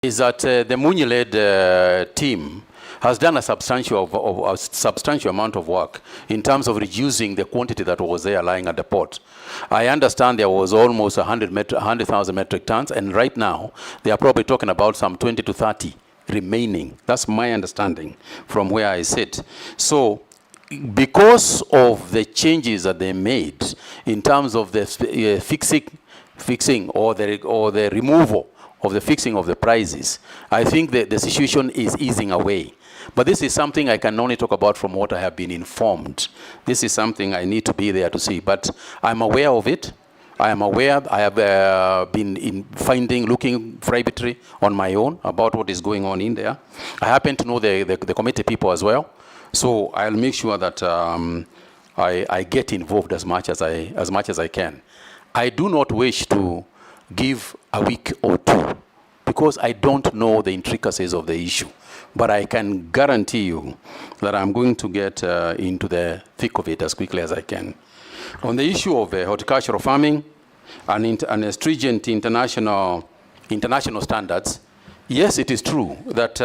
is that the Munyi-led team has done a substantial amount of work in terms of reducing the quantity that was there lying at the port. I understand there was almost 100,000 metric tons, and right now they are probably talking about some 20 to 30 remaining. That's my understanding from where I sit. So because of the changes that they made in terms of the fixing or the removal of the fixing of the prices, I think the situation is easing away. But this is something I can only talk about from what I have been informed. This is something I need to be there to see. But I'm aware of it. I am aware. I have been looking privately on my own about what is going on in there. I happen to know the committee people as well. So I'll make sure that I get involved as much as I can. I do not wish to give a week or two because I don't know the intricacies of the issue. But I can guarantee you that I'm going to get into the thick of it as quickly as I can. On the issue of horticultural farming and stringent international standards, yes, it is true that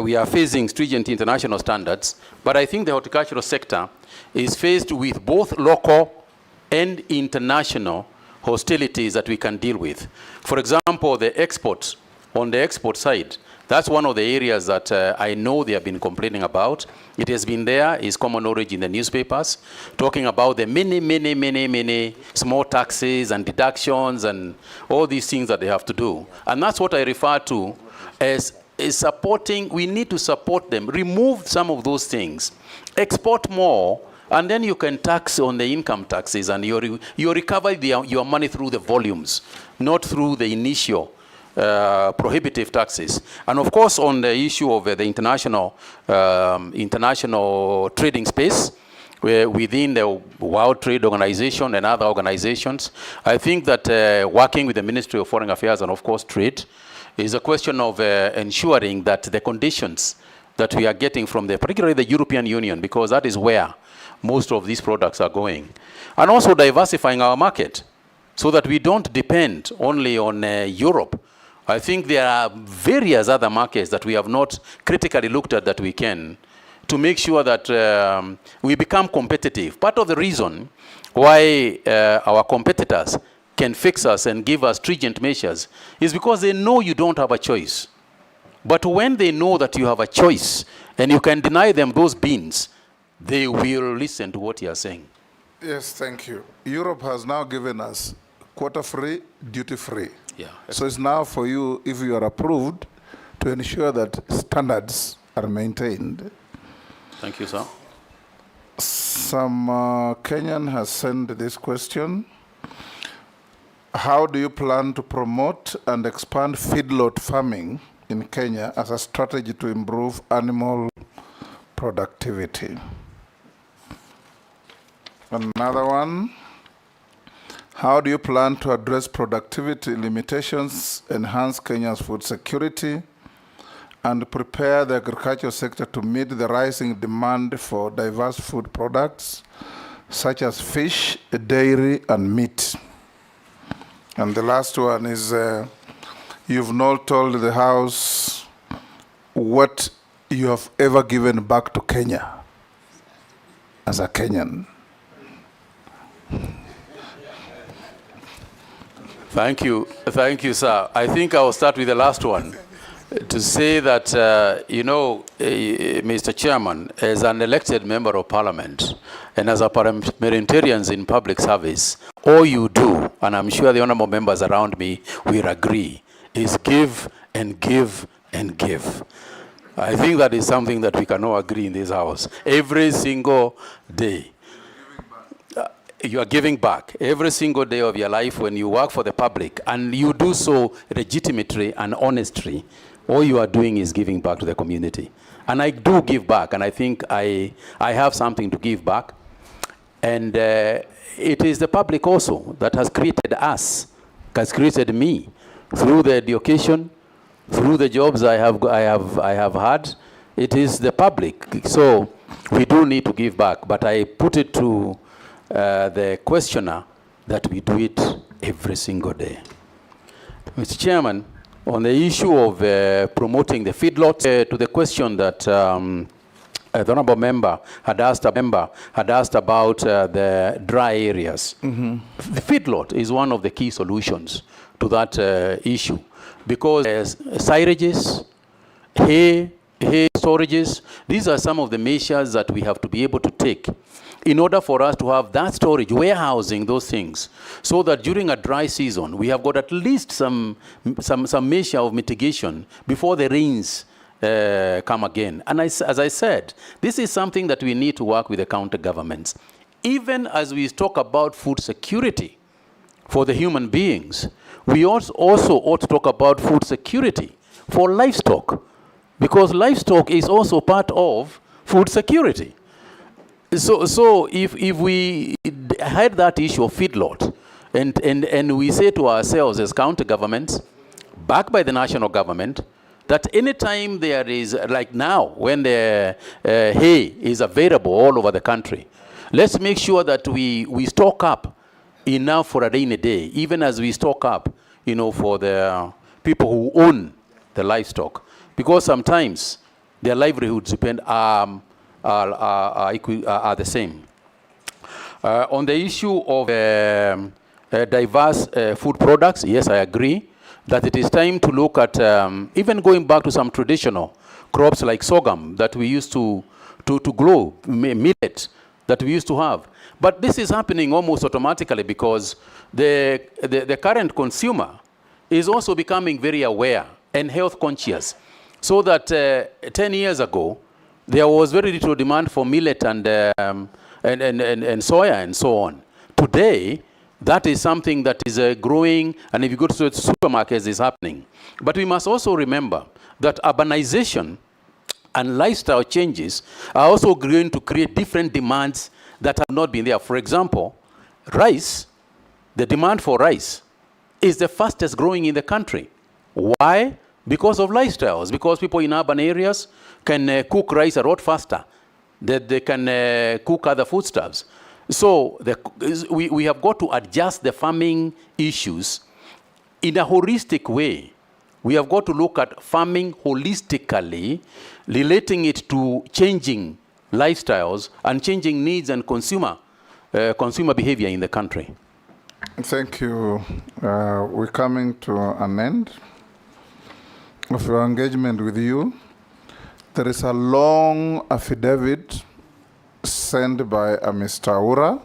we are facing stringent international standards, but I think the horticultural sector is faced with both local and international hostilities that we can deal with. For example, on the export side, that's one of the areas that I know they have been complaining about. It has been there, is common knowledge in the newspapers, talking about the many small taxes and deductions and all these things that they have to do. And that's what I refer to as supporting. We need to support them, remove some of those things, export more, and then you can tax on the income taxes and you recover your money through the volumes, not through the initial prohibitive taxes. And of course, on the issue of the international trading space, within the World Trade Organization and other organizations, I think that working with the Ministry of Foreign Affairs and of course trade is a question of ensuring that the conditions that we are getting from particularly the European Union, because that is where most of these products are going, and also diversifying our market so that we don't depend only on Europe. I think there are various other markets that we have not critically looked at that we can, to make sure that we become competitive. Part of the reason why our competitors can fix us and give us stringent measures is because they know you don't have a choice. But when they know that you have a choice and you can deny them those beans, they will listen to what you are saying. Yes, thank you. Europe has now given us quota-free, duty-free. Yeah. So it's now for you, if you are approved, to ensure that standards are maintained. Thank you, sir. Some Kenyan has sent this question. How do you plan to promote and expand feedlot farming in Kenya as a strategy to improve animal productivity? Another one. How do you plan to address productivity limitations, enhance Kenya's food security, and prepare the agricultural sector to meet the rising demand for diverse food products, such as fish, dairy, and meat? And the last one is, you've not told the House what you have ever given back to Kenya as a Kenyan. Thank you, sir. I think I will start with the last one to say that, Mr. Chairman, as an elected member of Parliament and as a parliamentarian in public service, all you do, and I'm sure the honorable members around me will agree, is give and give and give. I think that is something that we can all agree in this house. Every single day. You are giving back every single day of your life when you work for the public, and you do so legitimately and honestly. All you are doing is giving back to the community. And I do give back, and I think I have something to give back. And it is the public also that has created us, has created me through the education, through the jobs I have had. It is the public. So we do need to give back, but I put it to the questioner that we do it every single day. Mr. Chairman, On the issue of promoting the feedlot, to the question that the honorable member had asked about the dry areas. The feedlot is one of the key solutions to that issue, because syrages, hay storages, these are some of the measures that we have to be able to take in order for us to have that storage, warehousing those things, so that during a dry season, we have got at least some measure of mitigation before the rains come again. And as I said, this is something that we need to work with the county governments. Even as we talk about food security for the human beings, we also ought to talk about food security for livestock, because livestock is also part of food security. So if we had that issue of feedlot, and we say to ourselves as county governments, backed by the national government, that anytime there is, like now, when the hay is available all over the country, let's make sure that we stock up enough for a rainy day, even as we stock up, for the people who own the livestock, because sometimes their livelihoods depend are the same. On the issue of diverse food products, yes, I agree that it is time to look at even going back to some traditional crops like sorghum that we used to grow, millet that we used to have. But this is happening almost automatically because the current consumer is also becoming very aware and health conscious. So that 10 years ago, there was very little demand for millet and soya and so on. Today, that is something that is growing, and if you go to the supermarkets, it's happening. But we must also remember that urbanization and lifestyle changes are also going to create different demands that have not been there. For example, rice, the demand for rice is the fastest growing in the country. Why? Because of lifestyles, because people in urban areas can cook rice a lot faster, that they can cook other foodstuffs. So we have got to adjust the farming issues in a holistic way. We have got to look at farming holistically, relating it to changing lifestyles and changing needs and consumer behavior in the country. Thank you. We're coming to an end of your engagement with you. There is a long affidavit sent by Mr. Aura.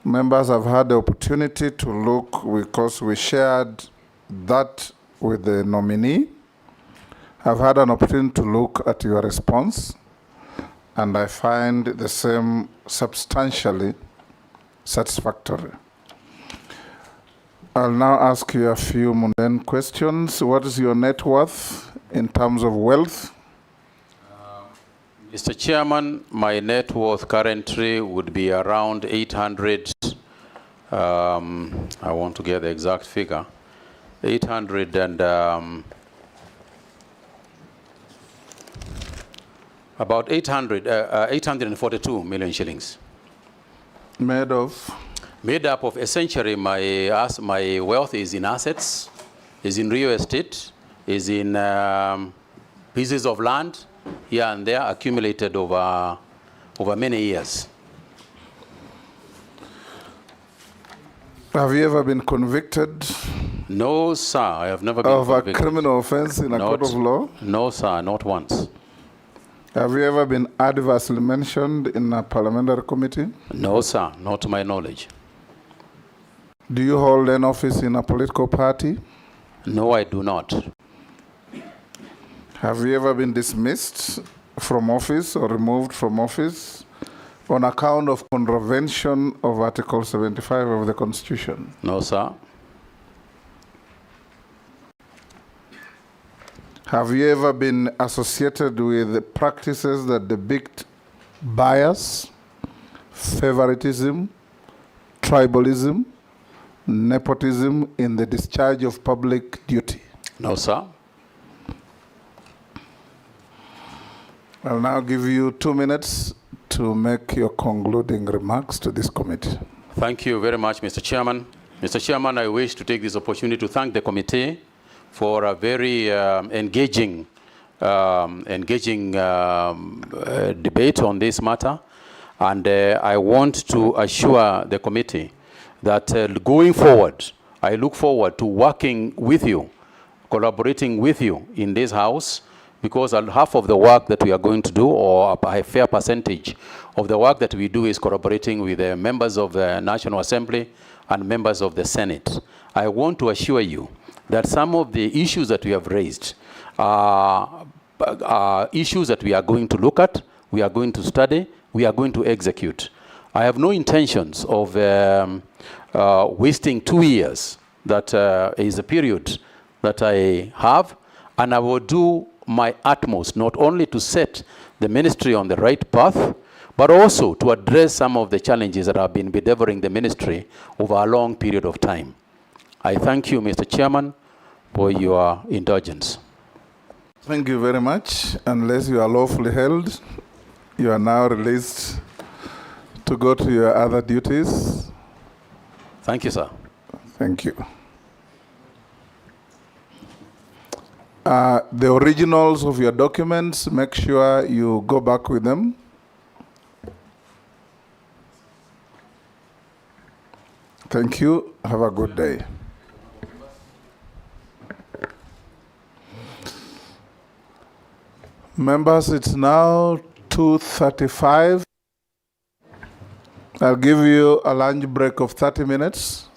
Members have had the opportunity to look, because we shared that with the nominee. I've had an opportunity to look at your response, and I find the same substantially satisfactory. I'll now ask you a few mundane questions. What is your net worth in terms of wealth? Mr. Chairman, my net worth currently would be around 800, I want to get the exact figure, 800 and, about 842 million shillings. Made of? Made up of essentially my wealth is in assets, is in real estate, is in pieces of land here and there accumulated over many years. Have you ever been convicted? No, sir, I have never been convicted. Of a criminal offense in a court of law? No, sir, not once. Have you ever been adversely mentioned in a parliamentary committee? No, sir, not to my knowledge. Do you hold an office in a political party? No, I do not. Have you ever been dismissed from office or removed from office on account of contravention of Article 75 of the Constitution? No, sir. Have you ever been associated with practices that depict bias, favoritism, tribalism, nepotism in the discharge of public duty? No, sir. I'll now give you 2 minutes to make your concluding remarks to this committee. Thank you very much, Mr. Chairman. Mr. Chairman, I wish to take this opportunity to thank the committee for a very engaging debate on this matter. And I want to assure the committee that going forward, I look forward to working with you, collaborating with you in this House, because half of the work that we are going to do, or a fair percentage of the work that we do, is collaborating with the members of the National Assembly and members of the Senate. I want to assure you that some of the issues that we have raised are issues that we are going to look at, we are going to study, we are going to execute. I have no intentions of wasting 2 years. That is a period that I have, and I will do my utmost not only to set the ministry on the right path, but also to address some of the challenges that have been bedeviling the ministry over a long period of time. I thank you, Mr. Chairman, for your indulgence. Thank you very much. Unless you are lawfully held, you are now released to go to your other duties. Thank you, sir. Thank you. The originals of your documents, make sure you go back with them. Thank you. Have a good day. Members, it's now 2:35. I'll give you a lunch break of 30 minutes.